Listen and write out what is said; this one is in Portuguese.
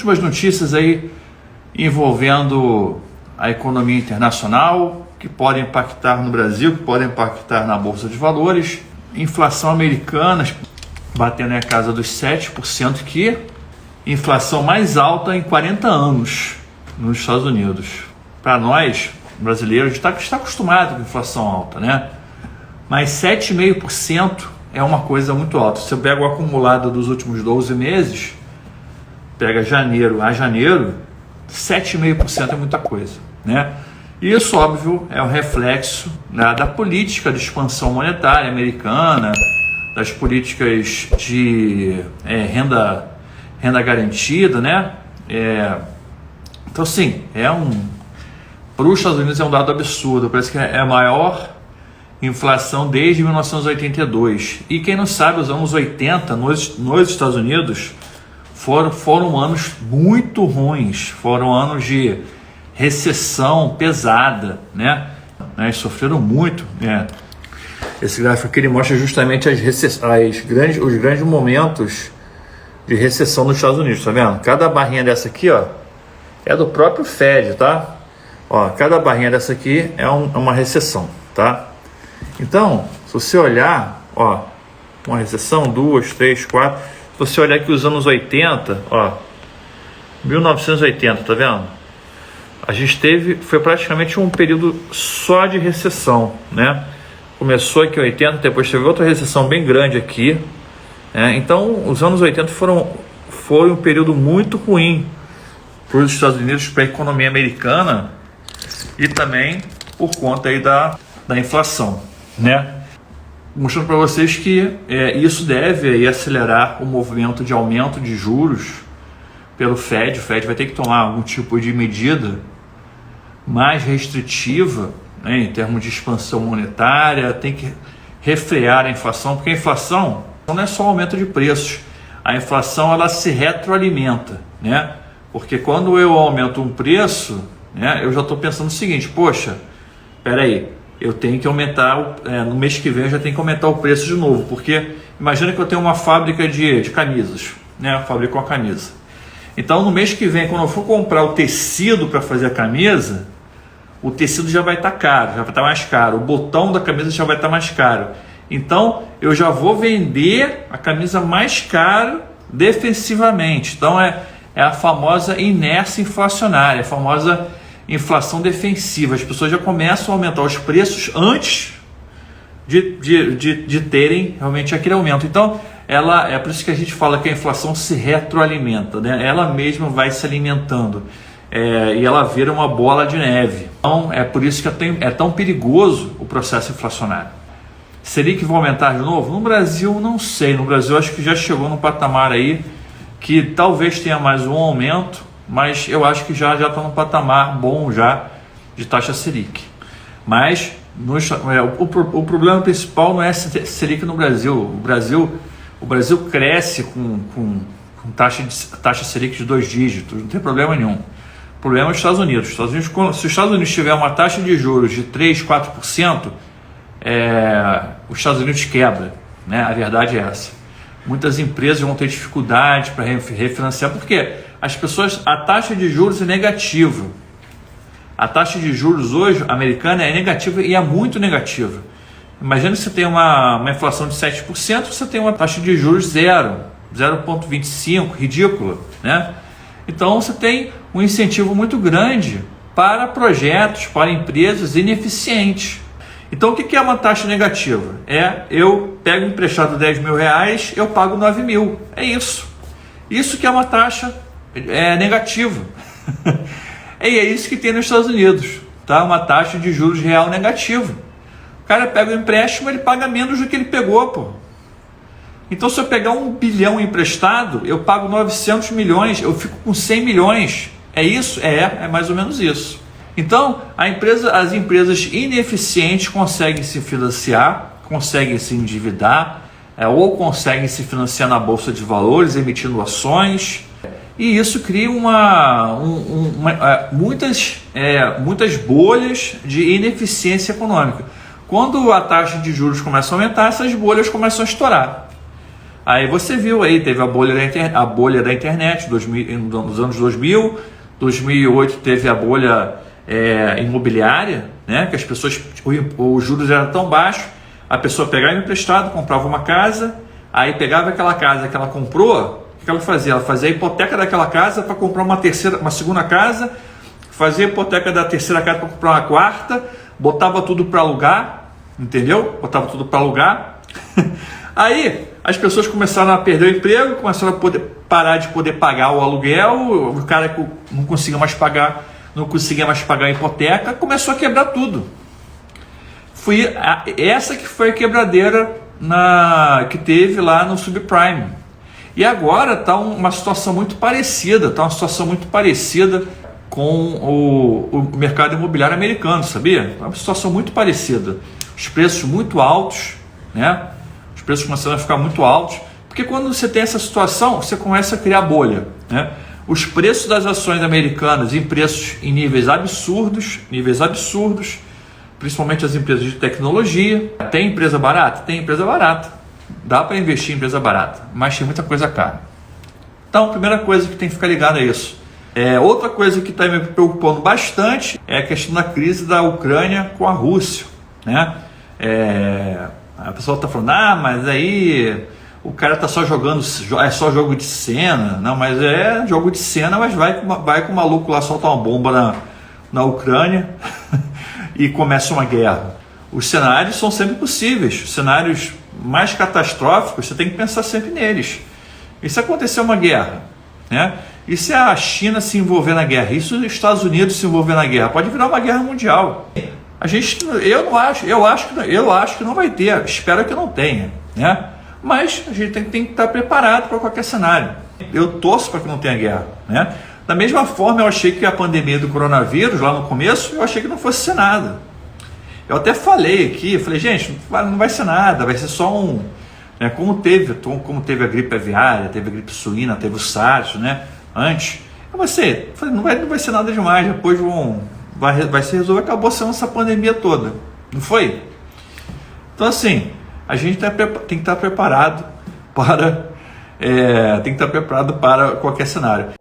últimas notícias aí envolvendo a economia internacional, que podem impactar no Brasil, que podem impactar na Bolsa de Valores. Inflação americana batendo na casa dos 7%, que inflação mais alta em 40 anos nos Estados Unidos. Para nós, brasileiros, está acostumado com inflação alta, né? Mas 7,5% é uma coisa muito alta. Se você pega o acumulado dos últimos 12 meses, pega janeiro a janeiro, 7,5% é muita coisa, né? Isso, óbvio, é um reflexo, né, da política de expansão monetária americana, das políticas de renda garantida, né? Então, sim, para os Estados Unidos é um dado absurdo. Parece que é a maior inflação desde 1982. E quem não sabe, os anos 80 nos Estados Unidos foram anos muito ruins, foram anos de recessão pesada, né? Sofreram muito, né? Esse gráfico aqui ele mostra justamente os grandes momentos de recessão nos Estados Unidos, tá vendo? Cada barrinha dessa aqui, ó, é do próprio Fed, tá? Ó, cada barrinha dessa aqui é uma recessão, tá? Então, se você olhar, ó, uma recessão, 2, 3, 4, se você olhar aqui os anos 80, ó, 1980, tá vendo? A gente foi praticamente um período só de recessão, né? Começou aqui em 80, depois teve outra recessão bem grande aqui, né? Então, os anos 80 foi um período muito ruim para os Estados Unidos, para a economia americana e também por conta aí da inflação, né? Mostrando para vocês que isso deve aí acelerar o movimento de aumento de juros pelo Fed. O Fed vai ter que tomar algum tipo de medida mais restritiva, né, em termos de expansão monetária, tem que refrear a inflação, porque a inflação não é só aumento de preços, a inflação ela se retroalimenta, né? Porque quando eu aumento um preço, né, eu já estou pensando o seguinte: poxa, peraí, eu tenho que aumentar, no mês que vem eu já tenho que aumentar o preço de novo, porque imagina que eu tenho uma fábrica de camisas, né? Eu fabrico uma camisa. Então no mês que vem, quando eu for comprar o tecido para fazer a camisa, o tecido já vai estar caro, já vai estar mais caro, o botão da camisa já vai estar mais caro. Então eu já vou vender a camisa mais caro defensivamente. Então é a famosa inércia inflacionária, a famosa inflação defensiva. As pessoas já começam a aumentar os preços antes de terem realmente aquele aumento. Então é por isso que a gente fala que a inflação se retroalimenta, né? Ela mesma vai se alimentando. E ela vira uma bola de neve. Então é por isso que é tão perigoso o processo inflacionário. Seria que vai aumentar de novo? No Brasil, não sei. No Brasil, acho que já chegou num patamar aí que talvez tenha mais um aumento, mas eu acho que já está num patamar bom já de taxa Selic. Mas o problema principal não é Selic no Brasil. O Brasil cresce com taxa Selic de 2 dígitos, não tem problema nenhum. O problema é os Estados Unidos. Se os Estados Unidos tiver uma taxa de juros de 3, 4%, os Estados Unidos quebra, né? A verdade é essa. Muitas empresas vão ter dificuldade para refinanciar, porque a taxa de juros é negativa. A taxa de juros hoje americana é negativa e é muito negativa. Imagina que você tem uma inflação de 7%, você tem uma taxa de juros 0,25, ridícula, né? Então você tem um incentivo muito grande para projetos, para empresas ineficientes. Então o que é uma taxa negativa? Eu pego emprestado 10 mil reais, eu pago 9 mil. É isso. Isso que é uma taxa negativa. E é isso que tem nos Estados Unidos, tá? Uma taxa de juros real negativa. O cara pega o empréstimo, ele paga menos do que ele pegou, pô. Então se eu pegar 1 bilhão emprestado, eu pago 900 milhões, eu fico com 100 milhões. É isso? É mais ou menos isso. Então, as empresas ineficientes conseguem se financiar, conseguem se endividar, ou conseguem se financiar na Bolsa de Valores, emitindo ações, e isso cria muitas bolhas de ineficiência econômica. Quando a taxa de juros começa a aumentar, essas bolhas começam a estourar. Aí você viu aí, teve a bolha da internet nos anos 2000, 2008 teve a bolha imobiliária, né? Que as pessoas, os juros eram tão baixos, a pessoa pegava emprestado, comprava uma casa, aí pegava aquela casa que ela comprou, o que ela fazia? Ela fazia a hipoteca daquela casa para comprar uma segunda casa, fazia a hipoteca da terceira casa para comprar uma quarta, botava tudo para alugar, entendeu? Botava tudo para alugar. Aí as pessoas começaram a perder o emprego, começaram a parar de poder pagar o aluguel, o cara que não conseguia mais pagar a hipoteca, começou a quebrar tudo. Essa que foi a quebradeira que teve lá no subprime. E agora está uma situação muito parecida, com o mercado imobiliário americano, sabia? É uma situação muito parecida. Os preços muito altos, né? Os preços começaram a ficar muito altos, porque quando você tem essa situação, você começa a criar bolha, né? Os preços das ações americanas em níveis absurdos, principalmente as empresas de tecnologia. Tem empresa barata? Tem empresa barata. Dá para investir em empresa barata, mas tem muita coisa cara. Então, a primeira coisa que tem que ficar ligado é isso. Outra coisa que está me preocupando bastante é a questão da crise da Ucrânia com a Rússia, né? A pessoa está falando, mas aí o cara está só jogando, é só jogo de cena. Não, mas é jogo de cena, mas vai que o maluco lá solta uma bomba na Ucrânia e começa uma guerra. Os cenários são sempre possíveis, os cenários mais catastróficos, você tem que pensar sempre neles. E se acontecer uma guerra, né? E se a China se envolver na guerra? E se os Estados Unidos se envolver na guerra? Pode virar uma guerra mundial. Eu acho que não vai ter, espero que não tenha, né? Mas a gente tem que estar preparado para qualquer cenário. Eu torço para que não tenha guerra, né? Da mesma forma, eu achei que a pandemia do coronavírus, lá no começo, eu achei que não fosse ser nada. Eu até falei aqui, gente, não vai ser nada, vai ser só né, como teve a gripe aviária, teve a gripe suína, teve o SARS, né? Antes, não vai ser nada demais, depois vai se resolver, acabou sendo essa pandemia toda, não foi? Então assim, a gente tem que estar preparado para qualquer cenário.